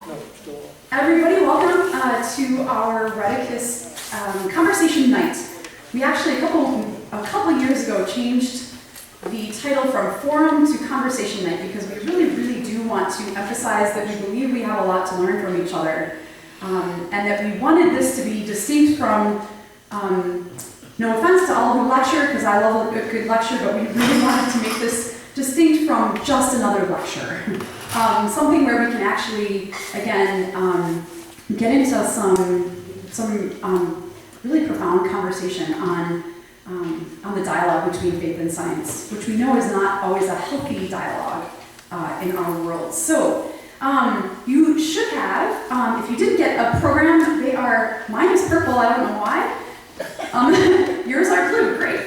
Everybody, welcome to our Rheticus conversation night. We actually, a couple years ago, changed the title from forum to conversation night because we really do want to emphasize that we believe we have a lot to learn from each other, and that we wanted this to be distinct from, no offense to all who lecture, because I love a good lecture, but we really wanted to make this distinct from just another lecture. Something where we can actually, again, get into some really profound conversation on the dialogue between faith and science, which we know is not always a healthy dialogue in our world. So you should have, if you didn't get a program, mine is purple, I don't know why. Yours are blue, great.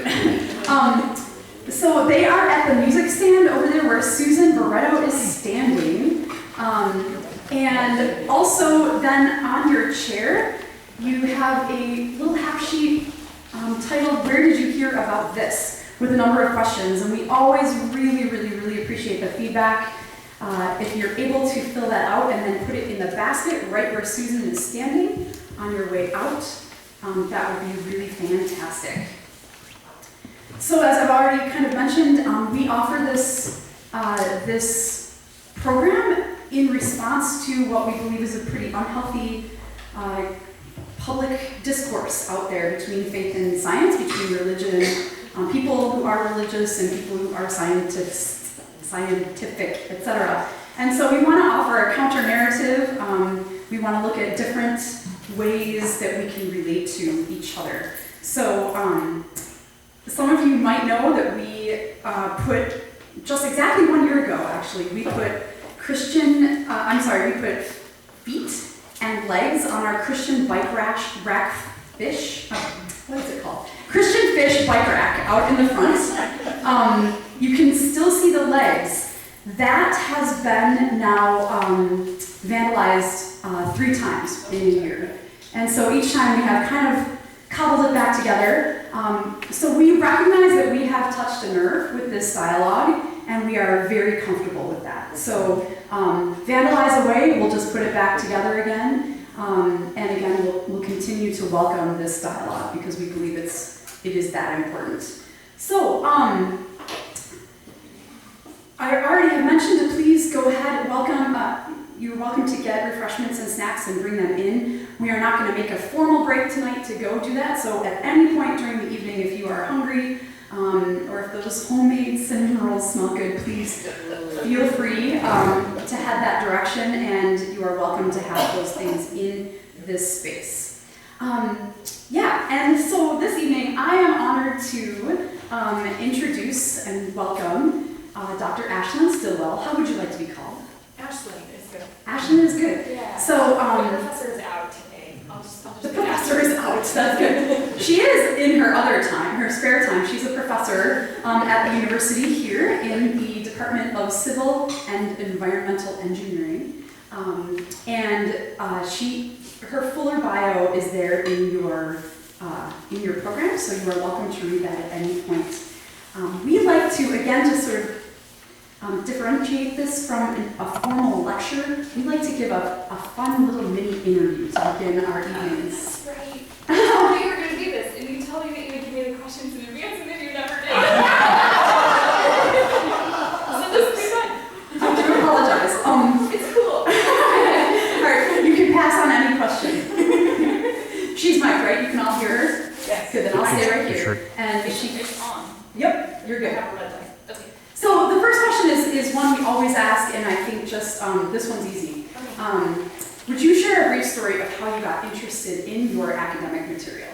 So they are at the music stand over there where Susan Barretto is standing. And also then on your chair, you have a little half sheet titled, "Where Did You Hear About This?" with a number of questions. And we always really appreciate the feedback. If you're able to fill that out and then put it in the basket right where Susan is standing on your way out, that would be really fantastic. So as I've already kind of mentioned, we offer this program in response to what we believe is a pretty unhealthy public discourse out there between faith and science, between religion, people who are religious and people who are scientific, etc. And so we want to offer a counter narrative. We want to look at different ways that we can relate to each other. So some of you might know that we put, just exactly 1 year ago actually, we put we put feet and legs on our Christian bike rack fish, what is it called? Christian fish bike rack out in the front. You can still see the legs. That has been now vandalized 3 times in a year. And so each time we have kind of cobbled it back together. So we recognize that we have touched a nerve with this dialogue, and we are very comfortable with that. So vandalize away, we'll just put it back together again. And again, we'll continue to welcome this dialogue because we believe it is that important. So I already have mentioned to please go ahead and welcome. You're welcome to get refreshments and snacks and bring them in. We are not going to make a formal break tonight to go do that, so at any point during the evening, if you are hungry, or if those homemade cinnamon rolls smell good, please feel free to head that direction, and you are welcome to have those things in this space. And so this evening, I am honored to introduce and welcome Dr. Ashlynn Stillwell. How would you like to be called? Ashlynn is good. Ashlynn is good. Yeah. So the professor is out today. I'll just the professor is out. That's good. She is in her other time, her spare time. She's a professor at the university here in the Department of Civil and Environmental Engineering, her fuller bio is there in your program, so you are welcome to read that at any point. We like to again just sort of differentiate this from a formal lecture. We like to give a fun little mini interview to begin our evenings. That's right. You told me you were going to do this, and you told me that you would give me the questions in advance, and then you never did. So this will be fun. I do apologize. It's cool. Alright, you can pass on any question. She's mic, right? You can all hear her? Yes. Good, then I'll stay right here. Sure. And It's on. Yep, you're I good. have a red light. Okay. So the first question is one we always ask, and I think just this one's easy. Would you share a brief story of how you got interested in your academic material?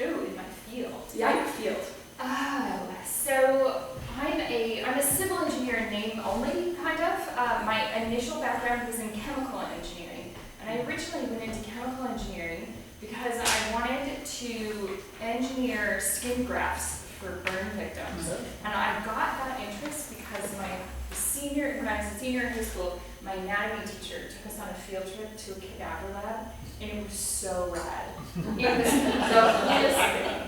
Ooh, in my field. Yeah, your field. Oh, so I'm a civil engineer in name only, kind of. My initial background was in chemical engineering, and I originally went into chemical engineering because I wanted to engineer skin grafts for burn victims. And I got that interest because when I was a senior in high school, my anatomy teacher took us on a field trip to a cadaver lab, and it was so rad. It was the coolest thing.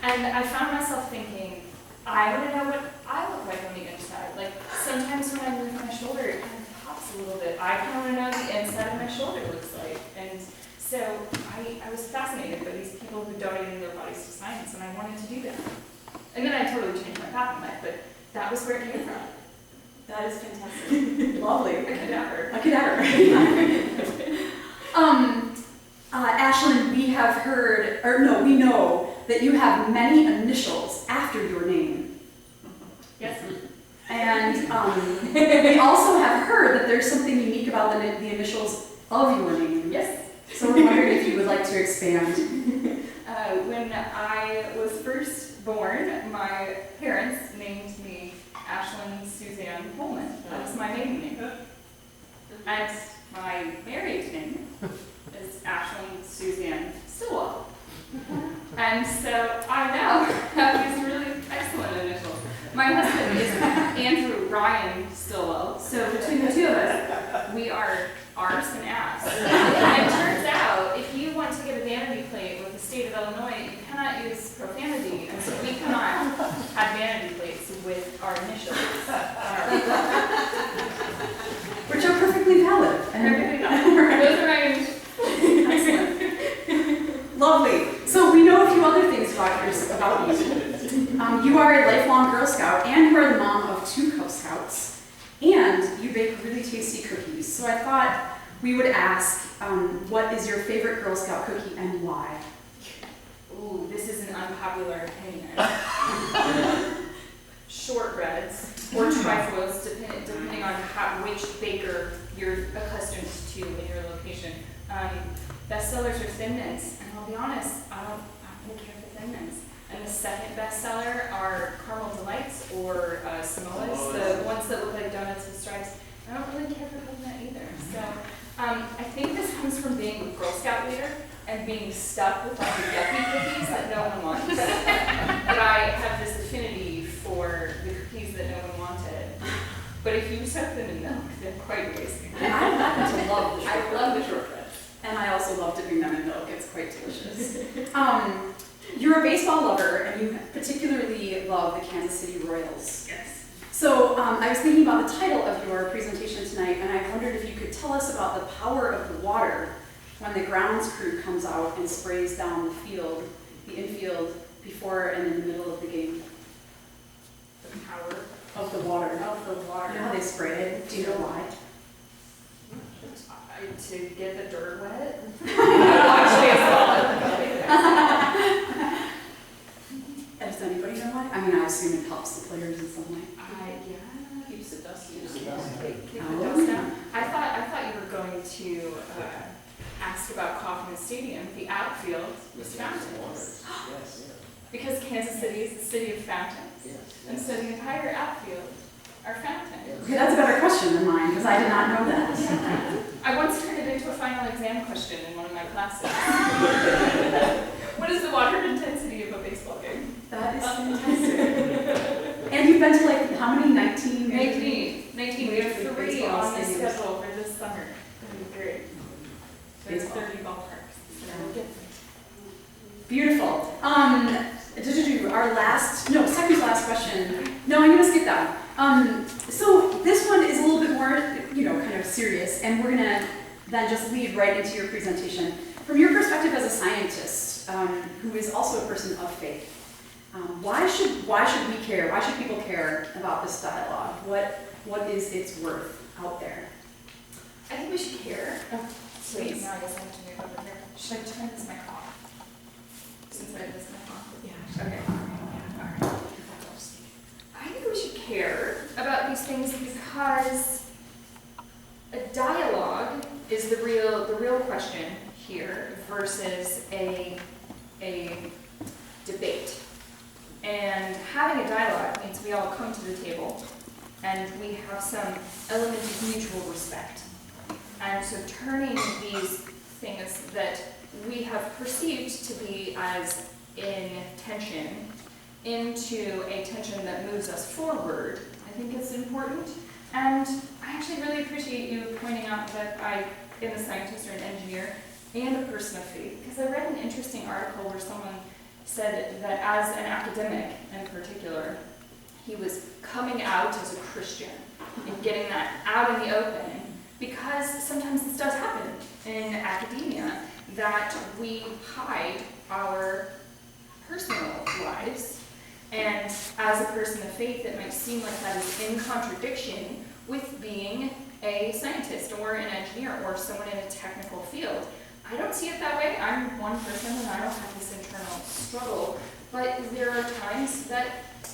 And I found myself thinking, I want to know what I look like on the inside. Like, sometimes when I move my shoulder, it kind of pops box a little bit. I kind of want to know what the inside of my shoulder looks like. And so I was fascinated by these people who donated their bodies to science, and I wanted to do that. And then I totally changed my path in life, but that was where it came from. That is fantastic. Lovely. A cadaver. A cadaver. Ashlynn, we have heard, or no, we know that you have many initials after your name. Yes. And we also have heard that there's something unique about the initials of your name. Yes. So we're wondering if you would like to expand. When I was first born, my parents named me Ashlynn Suzanne Pullman. That was my maiden name. And my married name is Ashlynn Suzanne Stillwell. And so I now have these really excellent initials. My husband is Andrew Ryan Stillwell, so between the two of us, we are arse and ass. And it turns out, if you want to get a vanity plate with the state of Illinois, you cannot use profanity, and so we cannot have vanity plates with our initials Which are perfectly valid. Perfectly valid. Those are my initials. Excellent. Lovely. So we know a few other things about you. You are a lifelong Girl Scout, and you are the mom of 2 Cub Scouts, and you bake really tasty cookies. So I thought we would ask, what is your favorite Girl Scout cookie and why? Ooh, this is an unpopular opinion. Shortbreads or trifles, depending on which baker you're accustomed to in your location. Bestsellers are Thin Mints, and I'll be honest, I don't really care for Thin Mints. And the second bestseller are Caramel Delights or Samoas, the ones that look like donuts with stripes. I don't really care for coconut either. So I think this comes from being a Girl Scout leader and being stuck with like the yuppie cookies that no one wants. But I have this affinity for the cookies that no one wanted. But if you soak them in milk, they're quite tasty. I happen to love the shortbread. I love the shortbread. And I also love dipping them in milk. It's quite delicious. You're a baseball lover, and you particularly love the Kansas City Royals. Yes. So I was thinking about the title of your presentation tonight, and I wondered if you could tell us about the power of the water when the grounds crew comes out and sprays down the field, the infield, before and in the middle of the game. The power Of the water. of the water. You know how they spray it? Do you know why? To get the dirt wet. Watch Does anybody know why? I mean, I assume it helps the players in some way. Yeah. Keeps the dust Keep down. the dust down. I thought you were going to ask about Kauffman Stadium. The outfield was fountains. Yes. Because Kansas City is the city of fountains. Yes. And so the entire outfield are fountains. Okay, that's a better question than mine, because I did not know that. I once turned it into a final exam question in one of my classes. What is the water intensity of a baseball game? That is fantastic. And you've been to like, how many? 19? 19. We have 3 Baseball on the stadiums. schedule for this summer. It'll be great. There's Baseball. 30 ballparks. So we'll get Beautiful. Second to last question. No, I'm going to skip that one. So this one is a little bit more, kind of serious, and we're going to then just lead right into your presentation. From your perspective as a scientist, who is also a person of faith, why should we care? Why should people care about this dialogue? What is its worth out there? I think we should care. Please. Now I guess I have to move over here. Should I turn this mic off? Since I have this mic off? Yeah. Okay. All right. I think we should care about these things because a dialogue is the real question here versus a debate. And having a dialogue means we all come to the table and we have some element of mutual respect. And so turning these things that we have perceived to be as in tension into a tension that moves us forward, I think is important. And I actually really appreciate you pointing out that I am a scientist or an engineer and a person of faith, because I read an interesting article where someone said that as an academic in particular, he was coming out as a Christian and getting that out in the open. because sometimes this does happen in academia, that we hide our personal lives. And as a person of faith, it might seem like that is in contradiction with being a scientist or an engineer or someone in a technical field. I don't see it that way. I'm one person and I don't have this internal struggle, but there are times that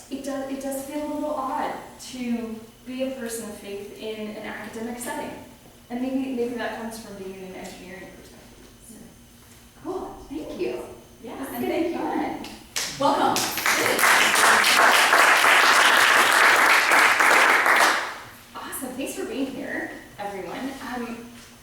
it does feel a little odd to be a person of faith in an academic setting. And maybe that comes from being in an engineering perspective. Cool, thank you. Yeah, And thank you. fun. Welcome. Awesome, thanks for being here, everyone.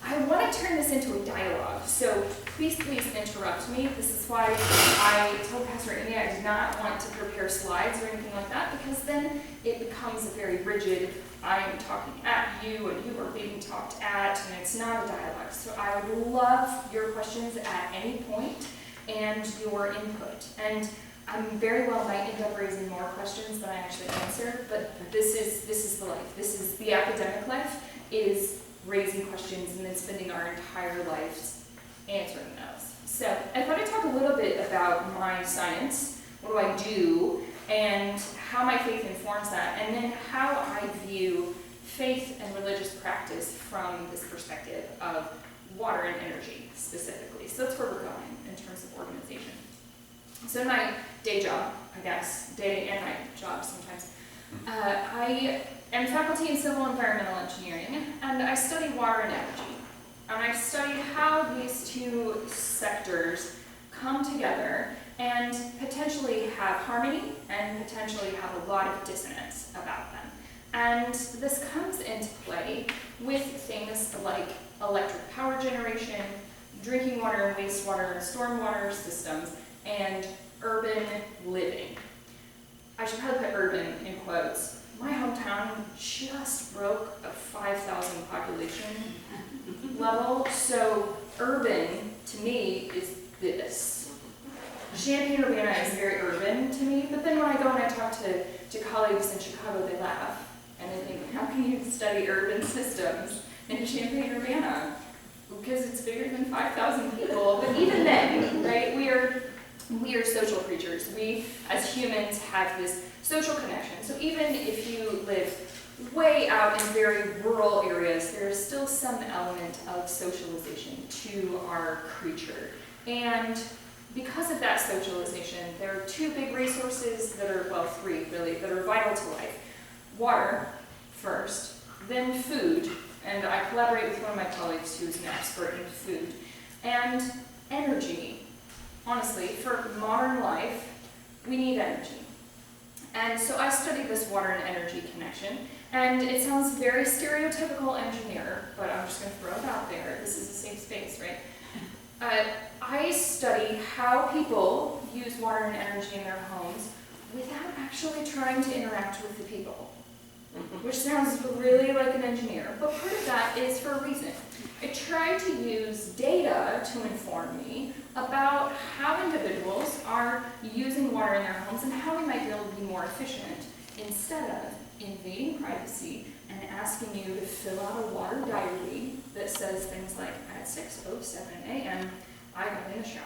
I want to turn this into a dialogue, so please interrupt me. This is why I told Pastor Amy I did not want to prepare slides or anything like that, because then it becomes a very rigid, I'm talking at you and you are being talked at, and it's not a dialogue. So I would love your questions at any point and your input. And I very well might end up raising more questions than I actually answer, but this is the life. This is the academic life, is raising questions and then spending our entire lives answering those. So I thought I'd talk a little bit about my science, what do I do, and how my faith informs that, and then how I view faith and religious practice from this perspective of water and energy specifically. So that's where we're going in terms of organization. So in my day job, I guess, day and night job sometimes, I am faculty in civil environmental engineering, and I study water and energy. And I study how these two sectors come together and potentially have harmony and potentially have a lot of dissonance about them. And this comes into play with things like electric power generation, drinking water and wastewater and stormwater systems, and urban living. I should probably put urban in quotes. My hometown just broke a 5,000 population level, so urban to me is this. Champaign-Urbana is very urban to me, but then when I go and I talk to colleagues in Chicago, they laugh, and they think, how can you study urban systems in Champaign-Urbana? Because it's bigger than 5,000 people, but even then, right, we are social creatures. We, as humans, have this social connection. So even if you live way out in very rural areas, there is still some element of socialization to our creature. And because of that socialization, there are two big resources that are, well, three really, that are vital to life. Water, first, then food, and I collaborate with one of my colleagues who's an expert in food, and energy. Honestly, for modern life, we need energy. And so I studied this water and energy connection, and it sounds very stereotypical engineer, but I'm just going to throw it out there. This is a safe space, right? I study how people use water and energy in their homes without actually trying to interact with the people, which sounds really like an engineer, but part of that is for a reason. I try to use data to inform me about how individuals are using water in their homes and how we might be able to be more efficient instead of invading privacy and asking you to fill out a water diary that says things like, at 6:07 a.m., I got in a shower.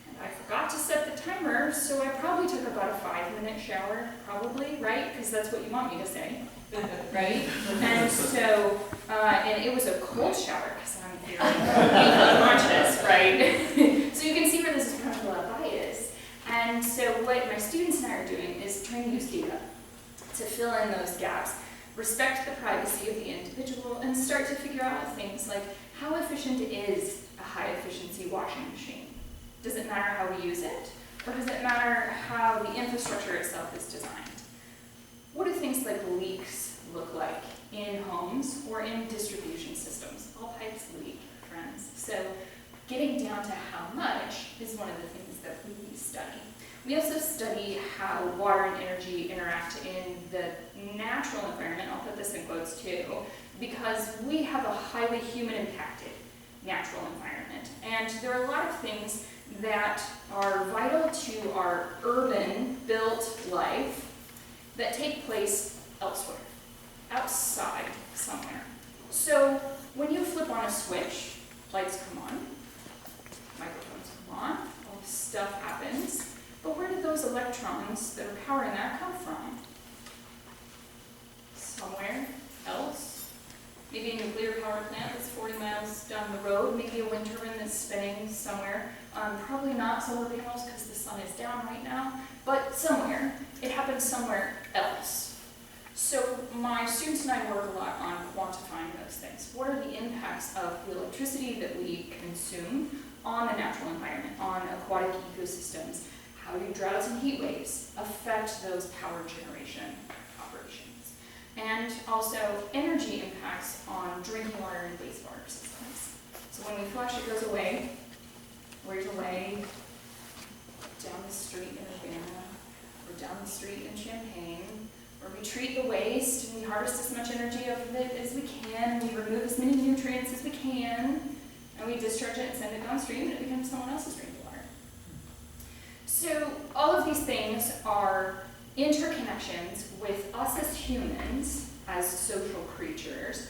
And I forgot to set the timer, so I probably took about a 5-minute shower, probably, right? Because that's what you want me to say, right? And so, and it was a cold shower, because I'm very conscious, right? So you can see where this is kind of a lot of bias. And so what my students and I are doing is trying to use data to fill in those gaps, respect the privacy of the individual, and start to figure out things like how efficient is a high-efficiency washing machine? Does it matter how we use it, or does it matter how the infrastructure itself is designed? What do things like leaks look like in homes or in distribution systems? All pipes leak, friends. So getting down to how much is one of the things that we study. We also study how water and energy interact in the natural environment. I'll put this in quotes too, because we have a highly human-impacted natural environment. And there are a lot of things that are vital to our urban-built life that take place elsewhere, outside somewhere. So when you flip on a switch, lights come on, microphones come on, all this stuff happens. But where did those electrons that are powering that come from? Somewhere else. Maybe a nuclear power plant that's 40 miles down the road, maybe a wind turbine that's spinning somewhere. Probably not solar panels because the sun is down right now, but somewhere. It happens somewhere else. So my students and I work a lot on quantifying those things. What are the impacts of the electricity that we consume on the natural environment, on aquatic ecosystems? How do droughts and heat waves affect those power generation operations? And also energy impacts on drinking water and wastewater systems. So when we flush, it goes away. Where's away? Down the street in Urbana, or down the street in Champaign, where we treat the waste and we harvest as much energy out of it as we can, and we remove as many nutrients as we can, and we discharge it and send it downstream, and it becomes someone else's drinking water. So all of these things are interconnections with us as humans, as social creatures,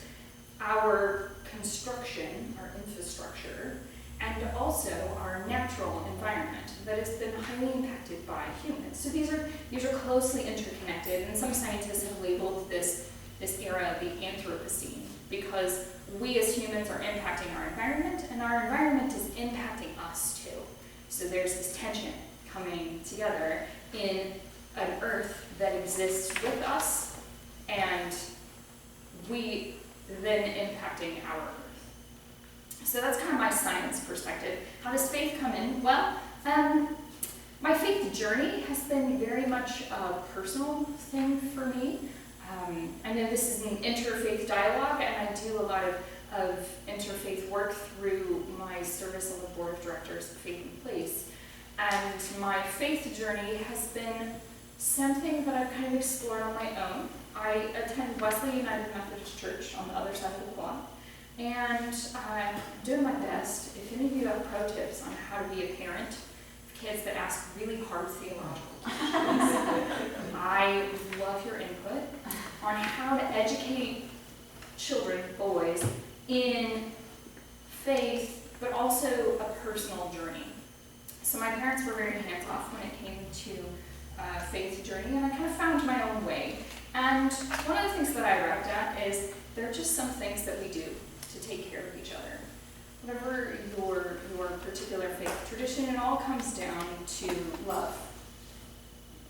our construction, our infrastructure, and also our natural environment that has been highly impacted by humans. So these are closely interconnected, and some scientists have labeled this era the Anthropocene, because we as humans are impacting our environment, and our environment is impacting us too. So there's this tension coming together in an Earth that exists with us, and we then impacting our Earth. So that's kind of my science perspective. How does faith come in? Well, my faith journey has been very much a personal thing for me. I know this is an interfaith dialogue, and I do a lot of interfaith work through my service on the board of directors of Faith in Place. And my faith journey has been something that I've kind of explored on my own. I attend Wesley United Methodist Church on the other side of the block, and I'm doing my best. If any of you have pro tips on how to be a parent of kids that ask really hard theological questions, I love your input on how to educate children, boys, in faith, but also a personal journey. So my parents were very hands-off when it came to faith journey, and I kind of found my own way. And one of the things that I arrived at is there are just some things that we do to take care of each other. Whatever your particular faith tradition, it all comes down to love.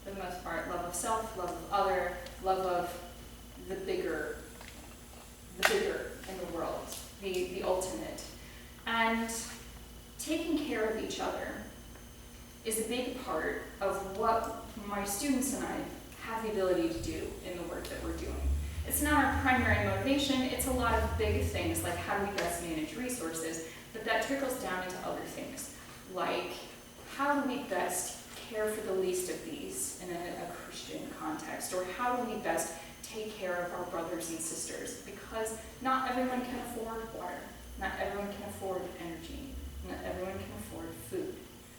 For the most part, love of self, love of other, love of the bigger in the world, the ultimate. And taking care of each other is a big part of what my students and I have the ability to do in the work that we're doing. It's not our primary motivation, it's a lot of big things like how do we best manage resources, but that trickles down into other things, like how do we best care for the least of these in a Christian context, or how do we best take care of our brothers and sisters, because not everyone can afford water, not everyone can afford energy, not everyone can afford food.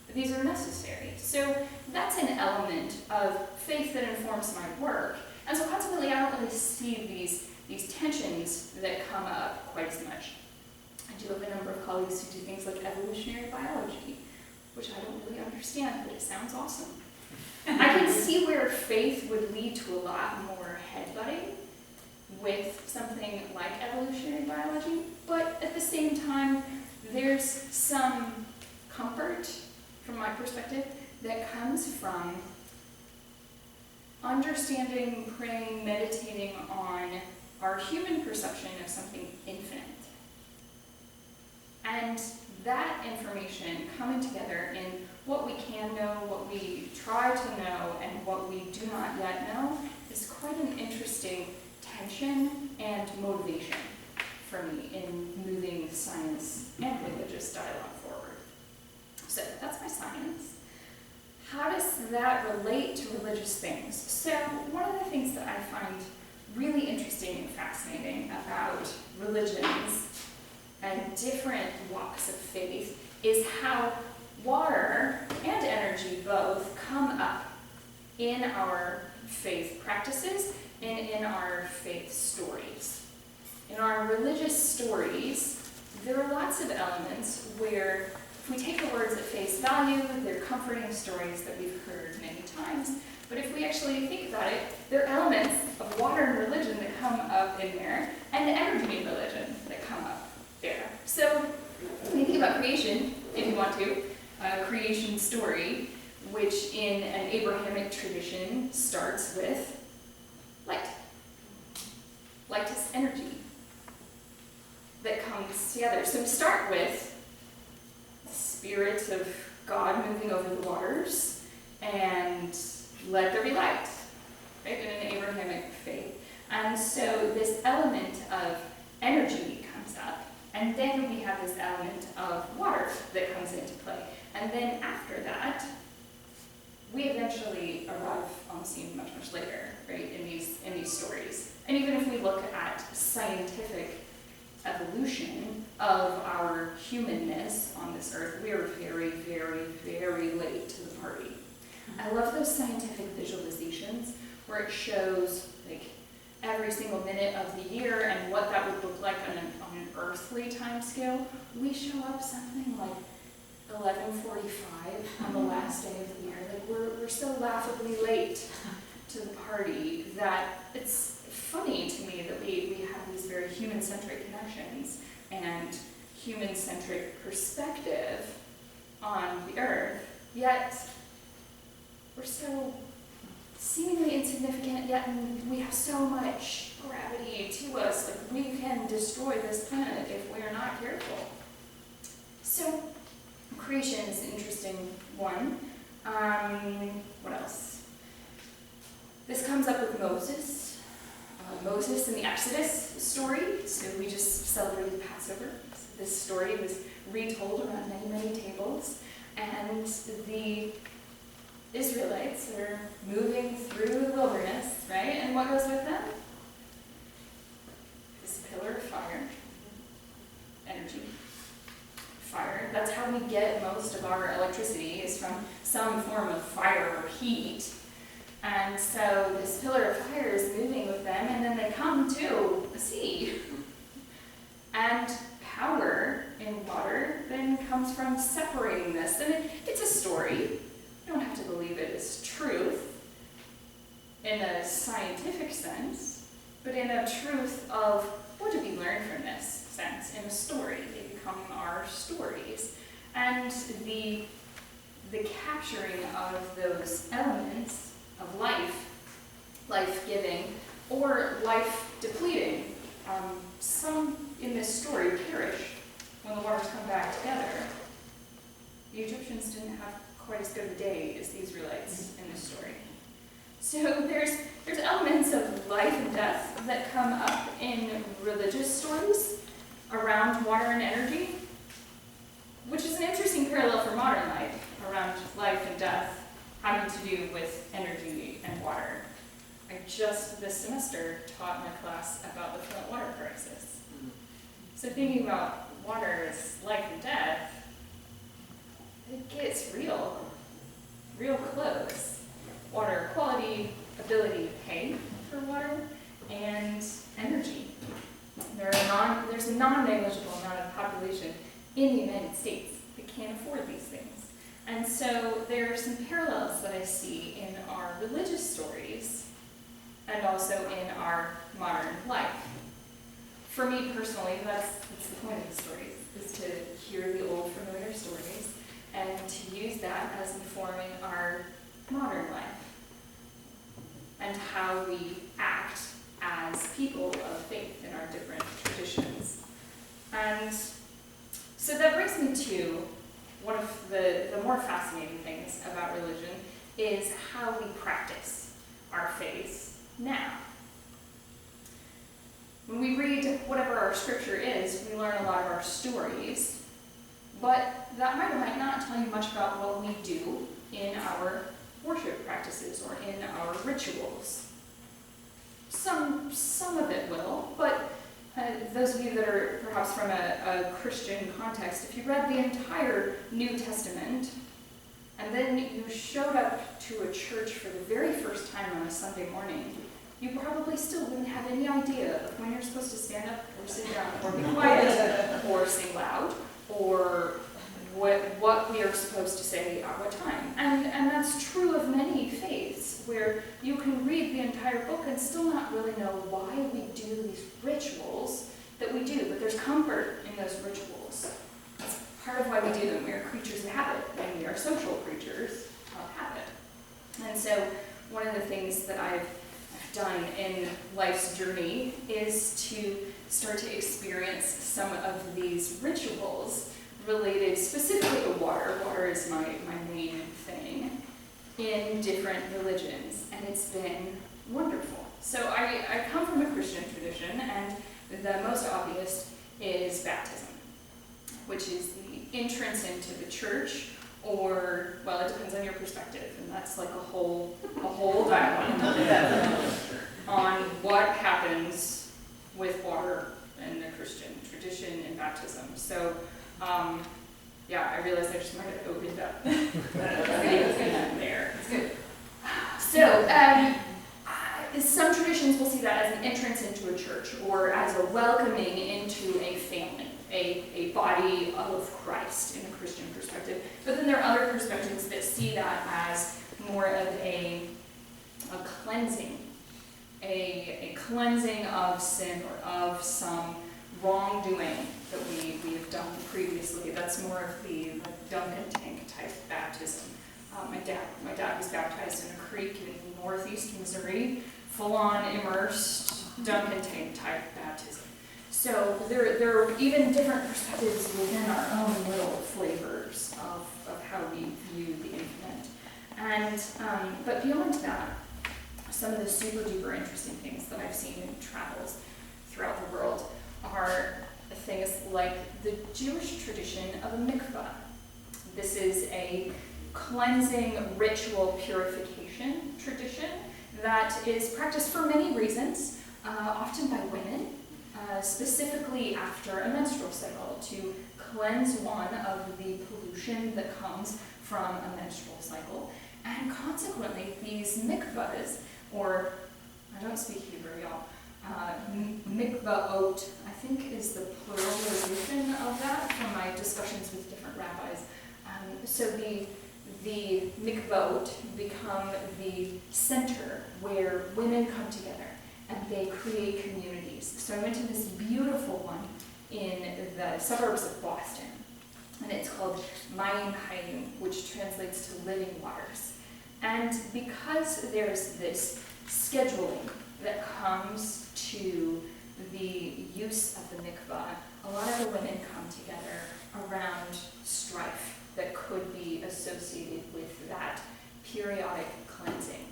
But these are necessary. So that's an element of faith that informs my work. And so consequently, I don't really see these tensions that come up quite as much. I do have a number of colleagues who do things like evolutionary biology, which I don't really understand, but it sounds awesome. I can see where faith would lead to a lot more headbutting with something like evolutionary biology, but at the same time, there's some comfort, from my perspective, that comes from understanding, praying, meditating on our human perception of something infinite. And that information coming together in what we can know, what we try to know, and what we do not yet know is quite an interesting tension and motivation for me in moving science and religious dialogue forward. So that's my science. How does that relate to religious things? So one of the things that I find really interesting and fascinating about religions and different walks of faith is how water and energy both come up in our faith practices and in our faith stories. In our religious stories, there are lots of elements where, if we take the words at face value, they're comforting stories that we've heard many times. But if we actually think about it, there are elements of water and religion that come up in there, and energy and religion that come up there. So when you think about creation, if you want to, a creation story, which in an Abrahamic tradition starts with light. Light is energy that comes together. So we start with the spirit of God moving over the waters and let there be light, right, in an Abrahamic faith. And so this element of energy comes up, and then we have this element of water that comes into play. And then after that, we eventually arrive on the scene much, much later, right, in these stories. And even if we look at scientific evolution of our humanness on this earth, we are very, very, very late to the party. I love those scientific visualizations where it shows like every single minute of the year and what that would look like on an earthly time scale. We show up something like 11:45 on the last day of the year. Like we're so laughably late to the party that it's funny to me that we have these very human-centric connections and human-centric perspective on the earth, yet we're so seemingly insignificant, yet we have so much gravity to us. Like we can destroy this planet if we are not careful. So creation is an interesting one. What else? This comes up with Moses. Moses and the Exodus story. So we just celebrated Passover. So this story was retold around many, many tables. And the Israelites are moving through the wilderness, right? And what goes with them? This pillar of fire. Energy. Fire. That's how we get most of our electricity, is from some form of fire or heat. And so this pillar of fire is moving with them, and then they come to a sea. And power in water then comes from separating this. And it's a story. You don't have to believe it is truth in a scientific sense, but in a truth of what do we learn from this sense in a story. They become our stories. And the capturing of those elements of life, life-giving, or life-depleting. Some in this story perish when the waters come back together. The Egyptians didn't have quite as good a day as the Israelites in this story. So there's elements of life and death that come up in religious stories around water and energy, which is an interesting parallel for modern life, around life and death having to do with energy and water. I just this semester taught my class about the Flint water crisis. So thinking about water as life and death, it gets real close. Water quality, ability to pay for water, and energy. There's a non-negligible amount of population in the United States that can't afford these things. And so there are some parallels that I see in our religious stories and also in our modern life. For me personally, that's the point of the stories, is to hear the old familiar stories and to use that as informing our modern life and how we act as people of faith in our different traditions. And so that brings me to one of the more fascinating things about religion is how we practice our faith now. When we read whatever our scripture is, we learn a lot of our stories, but that might or might not tell you much about what we do in our worship practices or in our rituals. Some of it will, but those of you that are perhaps from a Christian context, if you read the entire New Testament and then you showed up to a church for the very first time on a Sunday morning, you probably still wouldn't have any idea of when you're supposed to stand up or sit down or be quiet or sing loud or what we are supposed to say at what time. And that's true of many faiths, where you can read the entire book and still not really know why we do these rituals that we do, but there's comfort in those rituals. That's part of why we do them. We are creatures of habit, and we are social creatures of habit. And so one of the things that I've done in life's journey is to start to experience some of these rituals related specifically to water. Water is my main thing in different religions, and it's been wonderful. So I come from a Christian tradition, and the most obvious is baptism, which is the entrance into the church, or, well, it depends on your perspective, and that's like a whole dialogue on what happens with water in the Christian tradition in baptism. So, yeah, I realized I just might have opened up there. It's good. So, some traditions will see that as an entrance into a church, or as a welcoming into a family, a body of Christ in a Christian perspective. But then there are other perspectives that see that as more of a cleansing, a cleansing of sin or of some wrongdoing that we have done previously. That's more of the Dunkin' tank type baptism. My dad was baptized in a creek in northeast Missouri, full-on immersed Dunkin' tank type baptism. So there are even different perspectives within our own little flavors of how we view the infinite. And but beyond that, some of the super duper interesting things that I've seen in travels throughout the world are things like the Jewish tradition of a mikvah. This is a cleansing ritual purification tradition that is practiced for many reasons, often by women, specifically after a menstrual cycle, to cleanse one of the pollution that comes from a menstrual cycle. And consequently, these mikvahs, or, I don't speak Hebrew, y'all, mikvaot, I think is the pluralization of that from my discussions with different rabbis. So the mikvaot become the center where women come together and they create communities. So I went to this beautiful one in the suburbs of Boston, and it's called Mayim Hayim, which translates to living waters. And because there's this scheduling that comes to the use of the mikvah, a lot of the women come together around strife that could be associated with that periodic cleansing.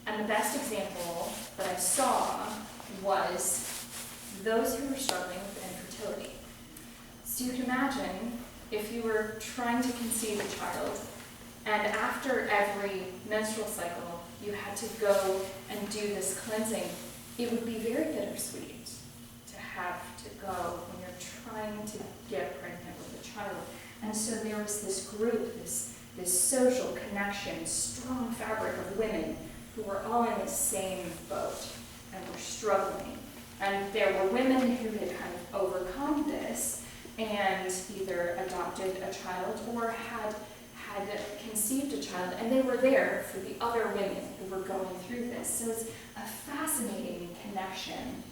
And the best example that I saw was those who were struggling with infertility. So you can imagine if you were trying to conceive a child, and after every menstrual cycle, you had to go and do this cleansing, it would be very bittersweet to have to go when you're trying to get pregnant with a child. And so there was this group, this social connection, strong fabric of women who were all in the same boat and were struggling. And there were women who had kind of overcome this and either adopted a child or had conceived a child, and they were there for the other women who were going through this. So it's a fascinating connection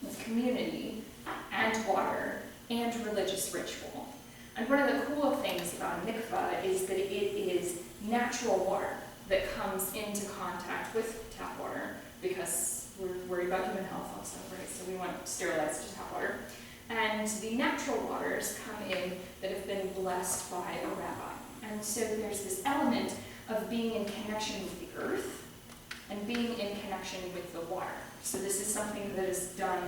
with community and water and religious ritual. And one of the cool things about a mikvah is that it is natural water that comes into contact with tap water, because we're worried about human health also, right? So we want sterilized tap water. And the natural waters come in that have been blessed by a rabbi. And so there's this element of being in connection with the earth and being in connection with the water. So this is something that is done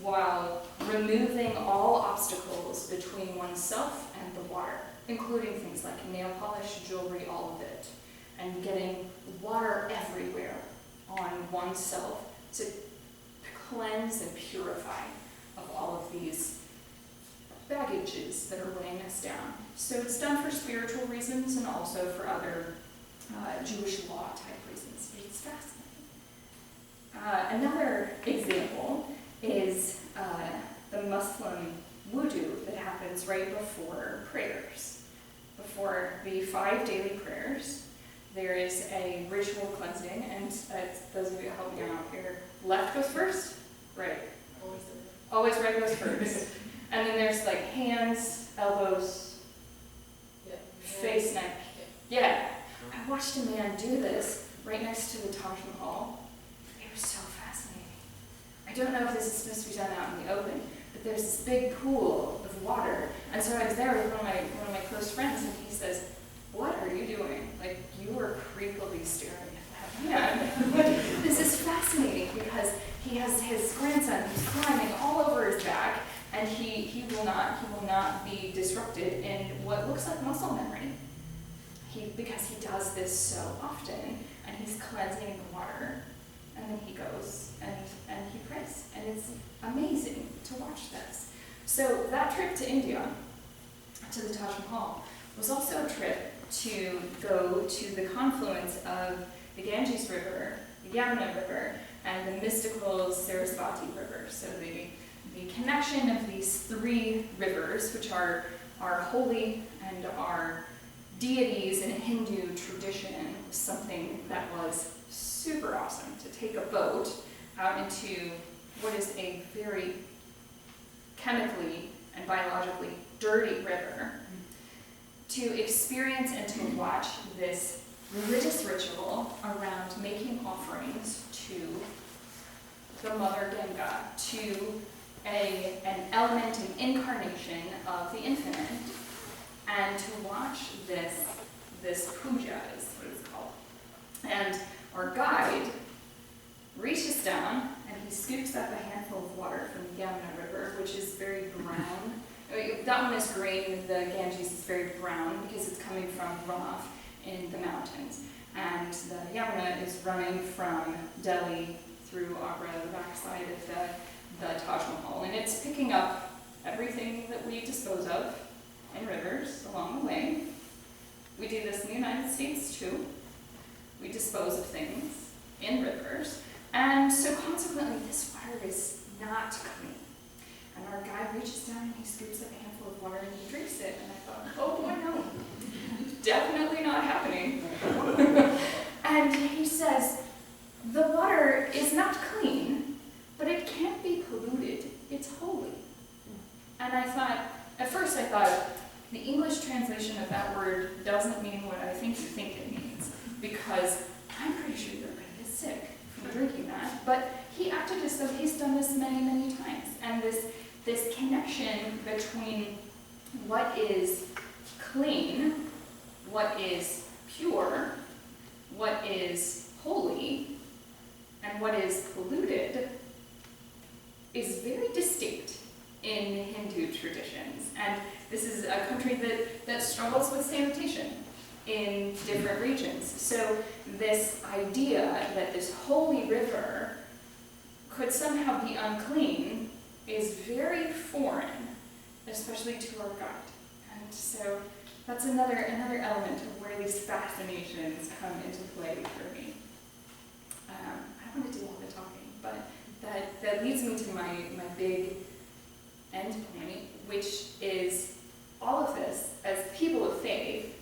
while removing all obstacles between oneself and the water, including things like nail polish, jewelry, all of it, and getting water everywhere on oneself to cleanse and purify of all of these baggages that are weighing us down. So it's done for spiritual reasons and also for other Jewish law type reasons. It's fascinating. Another example is the Muslim wudu that happens right before prayers. Before the 5 daily prayers, there is a ritual cleansing, and those of you help me out here, left goes first? Right. Always right goes first. And then there's like hands, elbows, face, neck. Yeah. I watched a man do this right next to the Taj Mahal. It was so fascinating. I don't know if this is supposed to be done out in the open, but there's this big pool of water. And so I was there with one of my close friends, and he says, "What are you doing? Like, you were creepily staring at that man." This is fascinating because he has his grandson who's climbing all over his back, and he will not be disrupted in what looks like muscle memory. Because he does this so often, and he's cleansing the water, and then he goes and he prays, and it's amazing to watch this. So that trip to India, to the Taj Mahal, was also a trip to go to the confluence of the Ganges River, the Yamuna River, and the mystical Sarasvati River. So the connection of these 3 rivers, which are holy and are deities in Hindu tradition, was something that was super awesome, to take a boat out into what is a very chemically and biologically dirty river, to experience and to watch this religious ritual around making offerings to the Mother Ganga, to an element, an incarnation of the infinite, and to watch this puja is what it's called. And our guide reaches down and he scoops up a handful of water from the Yamuna River, which is very brown. That one is green, the Ganges is very brown because it's coming from runoff in the mountains. And the Yamuna is running from Delhi through Agra, the backside of the Taj Mahal, and it's picking up everything that we dispose of in rivers along the way. We do this in the United States too. We dispose of things in rivers, and so consequently this water is not clean. And our guide reaches down and he scoops up a handful of water and he drinks it, and I thought, oh boy, no, definitely not happening. And he says, the water is not clean, but it can't be polluted, it's holy. And I thought, at first I thought, the English translation of that word doesn't mean what I think you think it means, because I'm pretty sure you're going to get sick from drinking that. But he acted as though he's done this many, many times. And this connection between what is clean, what is pure, what is holy, and what is polluted is very distinct in Hindu traditions. And this is a country that struggles with sanitation in different regions. So this idea that this holy river could somehow be unclean is very foreign, especially to our guide. And so that's another element of where these fascinations come into play for me. I don't want to do all the talking, but that leads me to my big end point, which is all of this, as people of faith,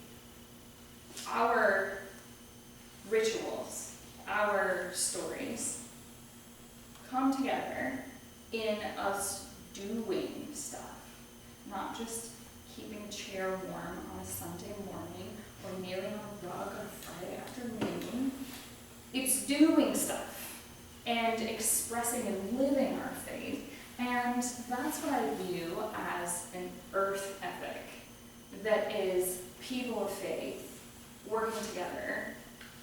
our rituals, our stories come together in us doing stuff, not just keeping a chair warm on a Sunday morning or kneeling on a rug on a Friday afternoon. It's doing stuff and expressing and living our faith. And that's what I view as an earth ethic, that is people of faith working together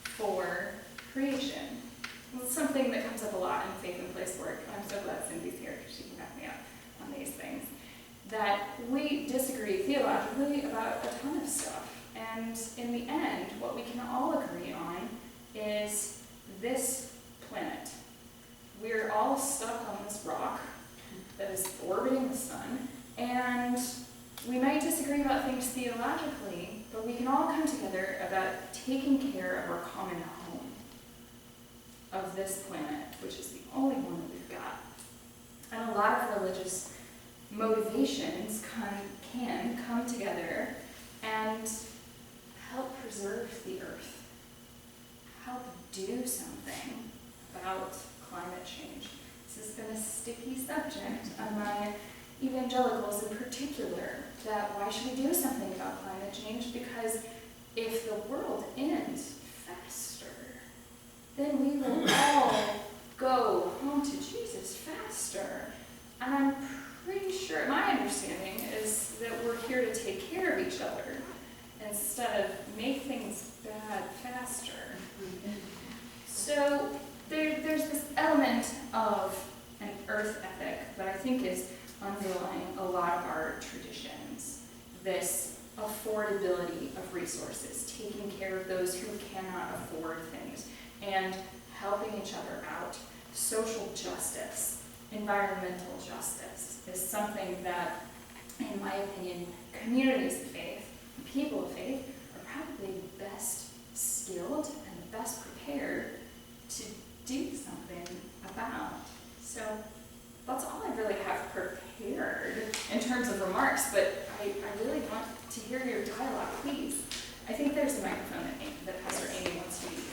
for creation. It's something that comes up a lot in faith and place work, and I'm so glad Cindy's here because she can back me up on these things, that we disagree theologically about a ton of stuff. And in the end, what we can all agree on is this planet. We're all stuck on this rock that is orbiting the sun, and we might disagree about things theologically, but we can all come together about taking care of our common home. of this planet, which is the only one that we've got. And a lot of religious motivations can come together and help preserve the earth, help do something about climate change. This has been a sticky subject among evangelicals in particular, that why should we do something about climate change? Because if the world ends faster, then we will all go home to Jesus faster. And I'm pretty sure, my understanding is that we're here to take care of each other instead of make things bad faster. So there's this element of an earth ethic that I think is underlying a lot of our traditions. This affordability of resources, taking care of those who cannot afford things, and helping each other out. Social justice, environmental justice is something that, in my opinion, communities of faith, people of faith, are probably the best skilled and the best prepared to do something about. So that's all I really have prepared in terms of remarks, but I really want to hear your dialogue, please. I think there's a microphone that Pastor Amy wants to use.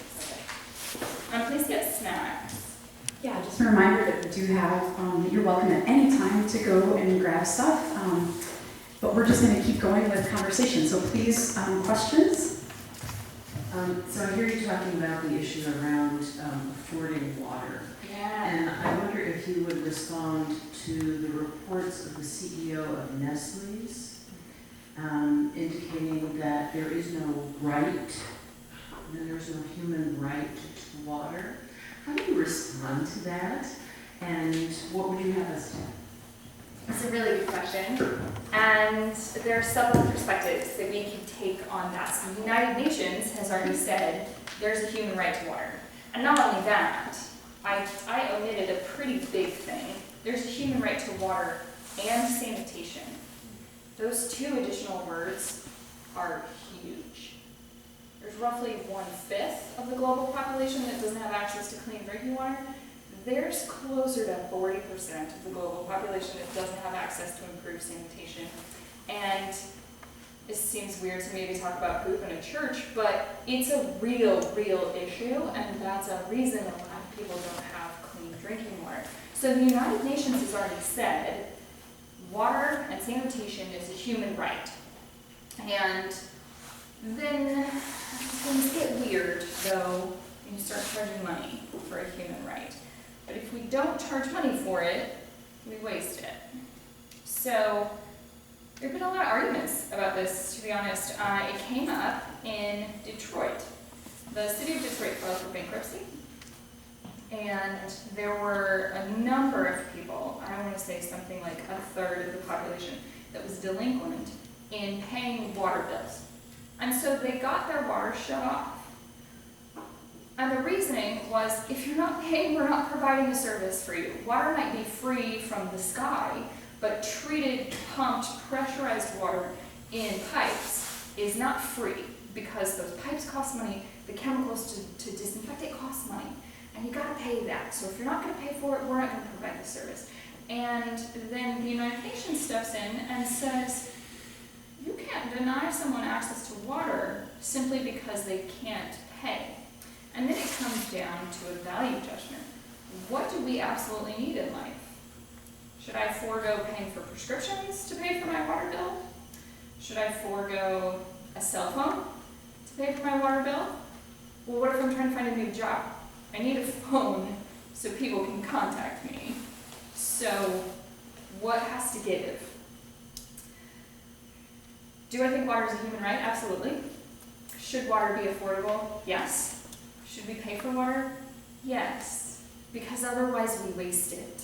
Please get snacks. Yeah, just a reminder that we do have, that you're welcome at any time to go and grab stuff, but we're just going to keep going with conversation. So please, questions? So I hear you talking about the issue around affording water. Yeah. And I wonder if you would respond to the reports of the CEO of Nestle's indicating that there is no right, there's no human right to water. How do you respond to that? And what would you have us do? That's a really good question. And there are several perspectives that we can take on that. So the United Nations has already said there's a human right to water. And not only that, I omitted a pretty big thing. There's a human right to water and sanitation. Those two additional words are huge. There's roughly 1/5 of the global population that doesn't have access to clean drinking water. There's closer to 40% of the global population that doesn't have access to improved sanitation. And it seems weird to maybe talk about poop in a church, but it's a real issue, and that's a reason a lot of people don't have clean drinking water. So the United Nations has already said water and sanitation is a human right. And then things get weird, though, when you start charging money for a human right. But if we don't charge money for it, we waste it. So there have been a lot of arguments about this, to be honest. It came up in Detroit. The city of Detroit filed for bankruptcy. And there were a number of people, I want to say something like 1/3 of the population, that was delinquent in paying water bills. And so they got their water shut off. And the reasoning was, if you're not paying, we're not providing a service for you. Water might be free from the sky, but treated, pumped, pressurized water in pipes is not free, because those pipes cost money, the chemicals to disinfect it costs money, and you gotta pay that. So if you're not gonna pay for it, we're not gonna provide the service. And then the United Nations steps in and says, you can't deny someone access to water simply because they can't pay. And then it comes down to a value judgment. What do we absolutely need in life? Should I forego paying for prescriptions to pay for my water bill? Should I forego a cell phone to pay for my water bill? Well, what if I'm trying to find a new job? I need a phone so people can contact me. So what has to give? Do I think water is a human right? Absolutely. Should water be affordable? Yes. Should we pay for water? Yes. Because otherwise we waste it.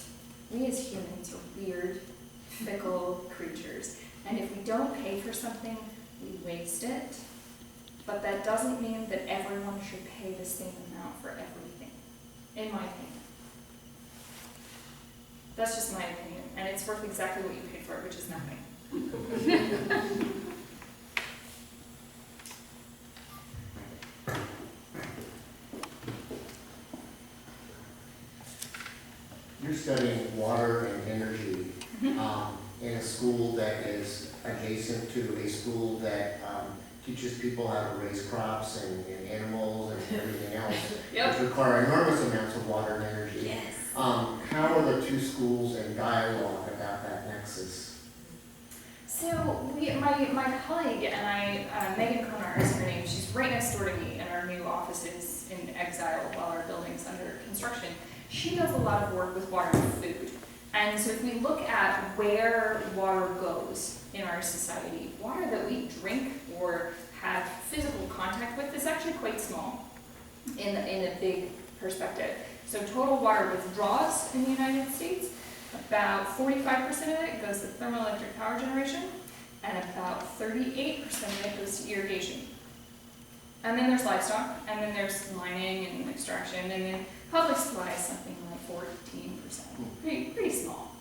We as humans are weird, fickle creatures. And if we don't pay for something, we waste it. But that doesn't mean that everyone should pay the same amount for everything, in my opinion. That's just my opinion, and it's worth exactly what you paid for it, which is nothing. you're studying water and energy in a school that is adjacent to a school that teaches people how to raise crops and animals and everything else, Yep. which require enormous amounts of water and energy. Yes. How are the two schools in dialogue about that nexus? So my colleague and I, Megan Konar is her name, she's right next door to me in our new offices in Exile while our building's under construction. She does a lot of work with water and food. And so if we look at where water goes in our society, water that we drink or have physical contact with is actually quite small in a big perspective. So total water withdrawals in the United States, about 45% of it goes to thermoelectric power generation, and about 38% of it goes to irrigation. And then there's livestock, and then there's mining and extraction, and then public supply is something like 14%. Pretty small.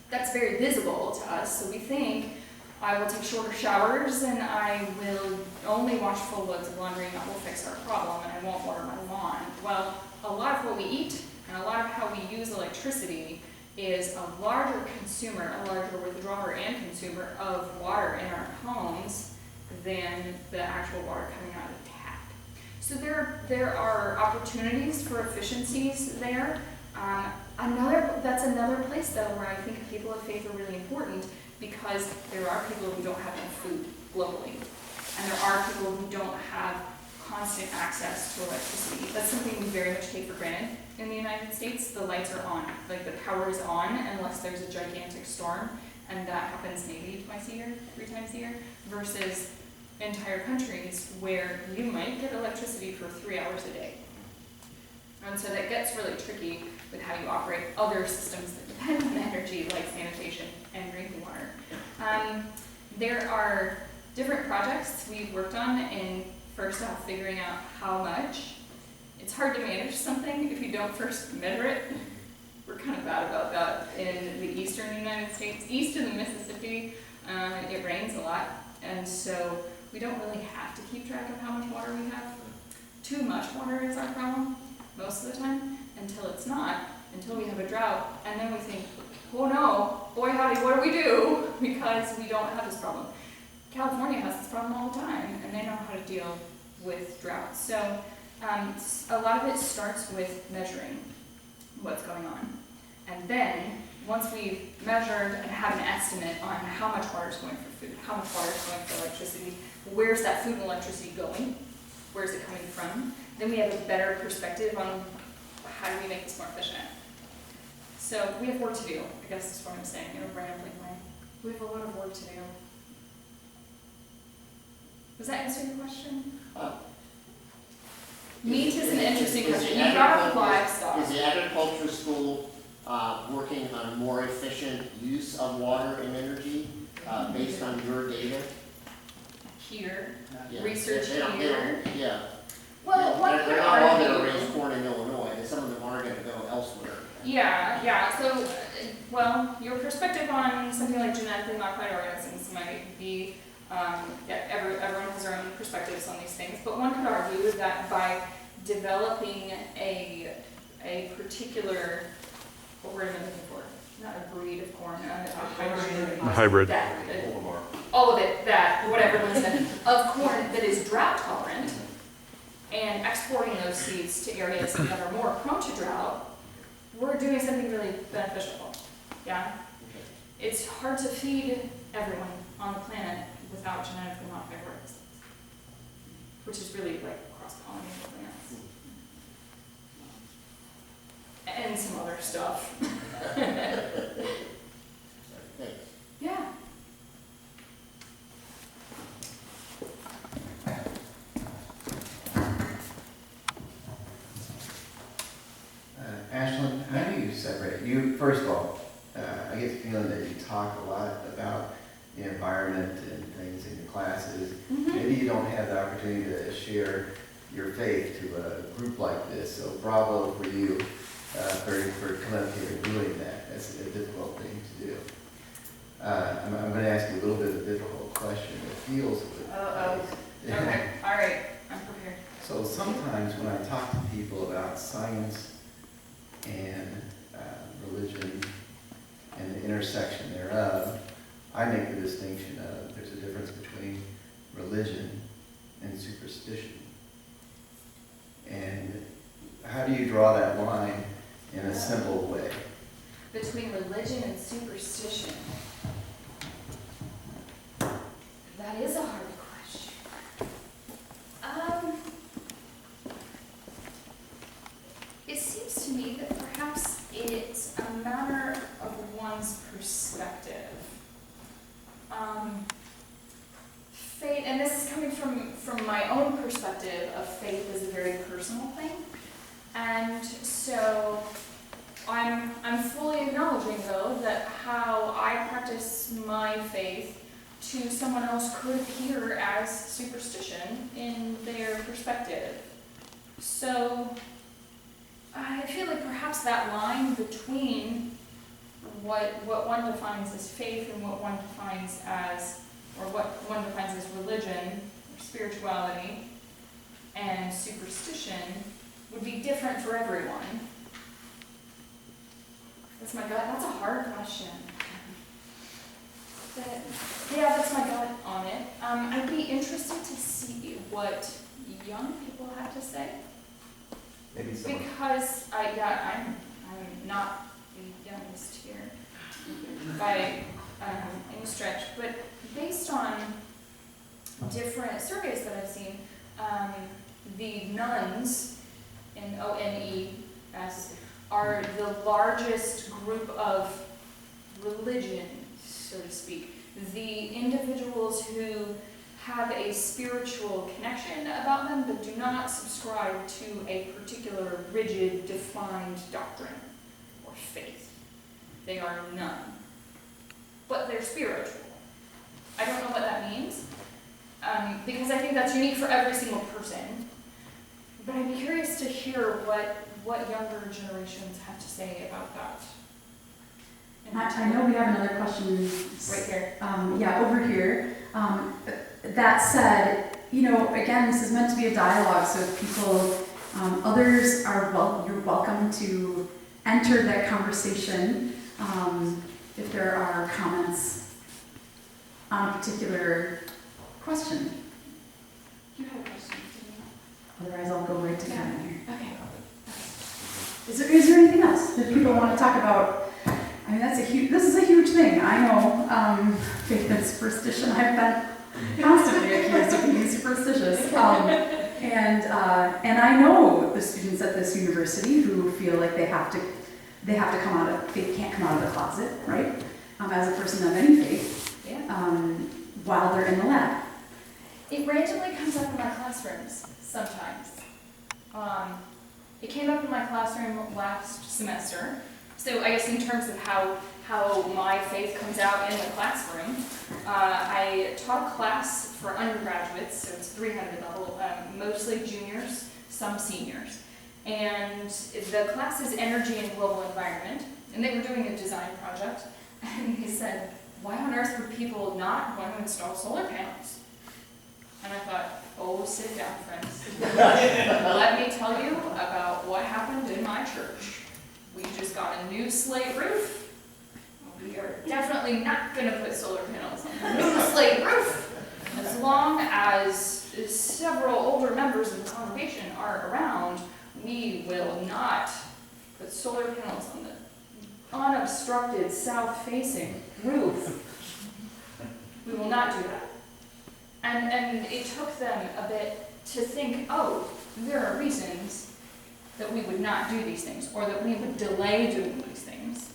That's very visible to us, so we think I will take shorter showers and I will only wash full loads of laundry and that will fix our problem and I won't water my lawn. Well, a lot of what we eat and a lot of how we use electricity is a larger consumer, a larger withdrawer and consumer of water in our homes than the actual water coming out of the tap. So there are opportunities for efficiencies there. That's another place though where I think people of faith are really important because there are people who don't have enough food globally. And there are people who don't have constant access to electricity. That's something we very much take for granted in the United States. The lights are on, like the power is on unless there's a gigantic storm, and that happens maybe twice a year, 3 times a year, versus entire countries where you might get electricity for 3 hours a day. And so that gets really tricky with how you operate other systems that depend on energy, like sanitation and drinking water. There are different projects we've worked on in first off figuring out how much. It's hard to manage something if you don't first measure it. We're kind of bad about that in the eastern United States. East of the Mississippi, it rains a lot, and so we don't really have to keep track of how much water we have. Too much water is our problem most of the time, until it's not, until we have a drought, and then we think, oh no, boy howdy, what do we do? Because we don't have this problem. California has this problem all the time, and they know how to deal with drought. So a lot of it starts with measuring what's going on. And then, once we've measured and have an estimate on how much water is going for food, how much water is going for electricity, where's that food and electricity going, where's it coming from, then we have a better perspective on how do we make this more efficient. So we have work to do, I guess is what I'm saying in a rambling way. We have a lot of work to do. Does that answer your question? Meat is an interesting question. You brought up livestock. Is the agriculture school working on more efficient use of water and energy based on your data? Here, Yeah. research They don't- here. Yeah. Well, one They're could not all going to argue. raise corn in Illinois, and some of them are going to go elsewhere. Yeah. So, well, your perspective on something like genetically modified organisms might be, everyone has their own perspectives on these things, but one could argue that by developing a particular, what word am I looking for? Not a breed of corn, A hybrid. All of it, whatever listed, of corn that is drought tolerant, and exporting those seeds to areas that are more prone to drought, we're doing something really beneficial. Yeah? It's hard to feed everyone on the planet without genetically modified organisms, which is really like cross-pollinated plants. And some other stuff. Thanks. Yeah. Ashlynn, how do you separate? First of all, I get the feeling that you talk a lot about the environment and things in your classes. Mm-hmm. Maybe you don't have the opportunity to share your faith to a group like this, so bravo for you for coming up here and doing that. That's a difficult thing to do. I'm going to ask you a little bit of a difficult question that deals with Okay, all right, I'm prepared. So sometimes when I talk to people about science and intersection thereof, I make the distinction of there's a difference between religion and superstition. And how do you draw that line in a simple way? Between religion and superstition. That is a hard question. It seems to me that perhaps it's a matter of one's perspective. Faith, and this is coming from my own perspective of faith as a very personal thing. And so I'm fully acknowledging, though, that how I practice my faith to someone else could appear as superstition in their perspective. So I feel like perhaps that line between what one defines as faith and what one defines as, or what one defines as religion or spirituality and superstition would be different for everyone. That's my gut. That's a hard question. But yeah, that's my gut on it. I'd be interested to see what young people have to say. Maybe someone. Because I'm not the youngest here by any stretch, but based on different surveys that I've seen, the nuns, N-O-N-E-S, are the largest group of religion, so to speak. The individuals who have a spiritual connection about them but do not subscribe to a particular rigid, defined doctrine or faith. They are none. But they're spiritual. I don't know what that means, because I think that's unique for every single person. But I'd be curious to hear what younger generations have to say about that. I know we have another question. Right here. Yeah, over here. That said, again, this is meant to be a dialogue, so if people, others are you're welcome to enter that conversation if there are comments on a particular question. You had a question, didn't you? Otherwise, I'll go right to Kevin here. Okay. Is there anything else that people want to talk about? I mean, this is a huge thing. I know faith and superstition. I've been constantly accused of being superstitious. And I know the students at this university who feel like they can't come out of the closet, right? As a person of any faith, Yeah. while they're in the lab. It randomly comes up in my classrooms sometimes. It came up in my classroom last semester. So I guess in terms of how my faith comes out in the classroom, I taught a class for undergraduates, so it's 300 level, mostly juniors, some seniors. And the class is energy and global environment, and they were doing a design project, and they said, why on earth would people not want to install solar panels? And I thought, oh, sit down, friends. Let me tell you about what happened in my church. We just got a new slate roof. We are definitely not going to put solar panels on the new slate roof. As long as several older members of the congregation are around, we will not put solar panels on the unobstructed south-facing roof. We will not do that. And it took them a bit to think, oh, there are reasons that we would not do these things, or that we would delay doing these things.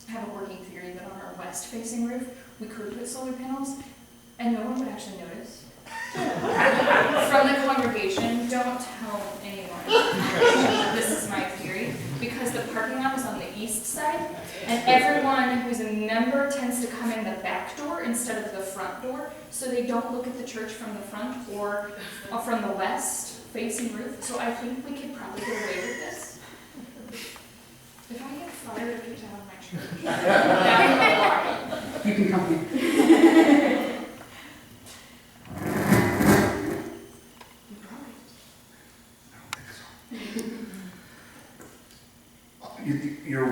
I have a working theory that on our west-facing roof, we could put solar panels, and no one would actually notice. From the congregation, don't tell anyone. This is my theory, because the parking lot is on the east side, and everyone who's a member tends to come in the back door instead of the front door, so they don't look at the church from the front or from the west-facing roof. So I think we could probably get away with this. If I get fired or kicked out of my church, that's why. You can come here. Your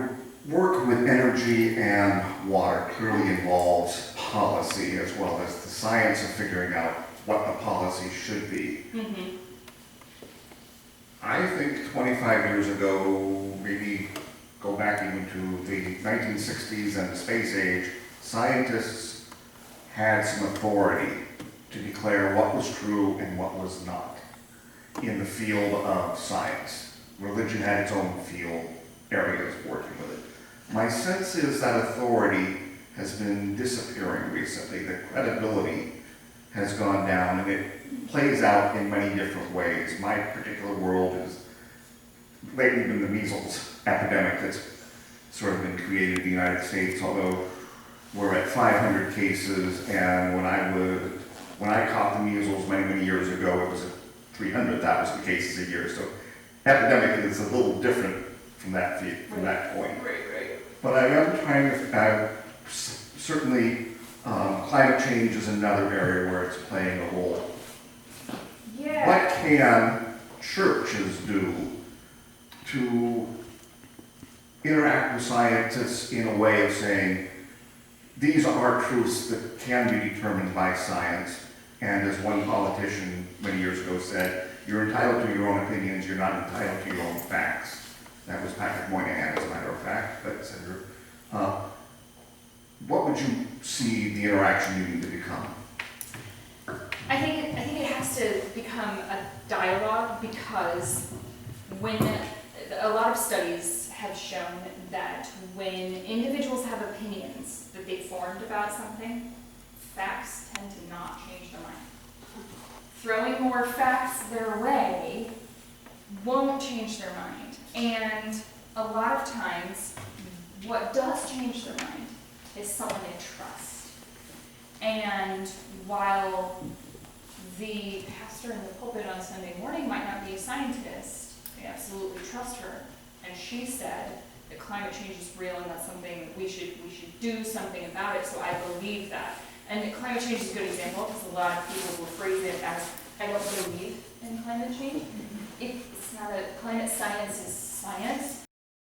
work with energy and water clearly involves policy as well as the science of figuring out what the policy should be. Mm-hmm. I think 25 years ago, maybe go back even to the 1960s and the space age, scientists had some authority to declare what was true and what was not in the field of science. Religion had its own field areas working with it. My sense is that authority has been disappearing recently. The credibility has gone down, and it plays out in many different ways. My particular world is lately been the measles epidemic that's sort of been created in the United States, although we're at 500 cases, and when I caught the measles many years ago, it was at 300,000 cases a year. So epidemic is a little different from that point. Right. But I am trying to, certainly climate change is another area where it's playing a role. Yeah. What can churches do to interact with scientists in a way of saying, these are truths that can be determined by science, and as one politician many years ago said, you're entitled to your own opinions, you're not entitled to your own facts. That was Patrick Moynihan, as a matter of fact, but Senator, what would you see the interaction needing to become? I think it has to become a dialogue, because when a lot of studies have shown that when individuals have opinions that they formed about something, facts tend to not change their mind. Throwing more facts their way won't change their mind. And a lot of times, what does change their mind is someone they trust. And while the pastor in the pulpit on Sunday morning might not be a scientist, they absolutely trust her. And she said that climate change is real and that's something that we should do something about it, so I believe that. And climate change is a good example, because a lot of people will phrase it as, I don't believe in climate change. It's not climate science is science,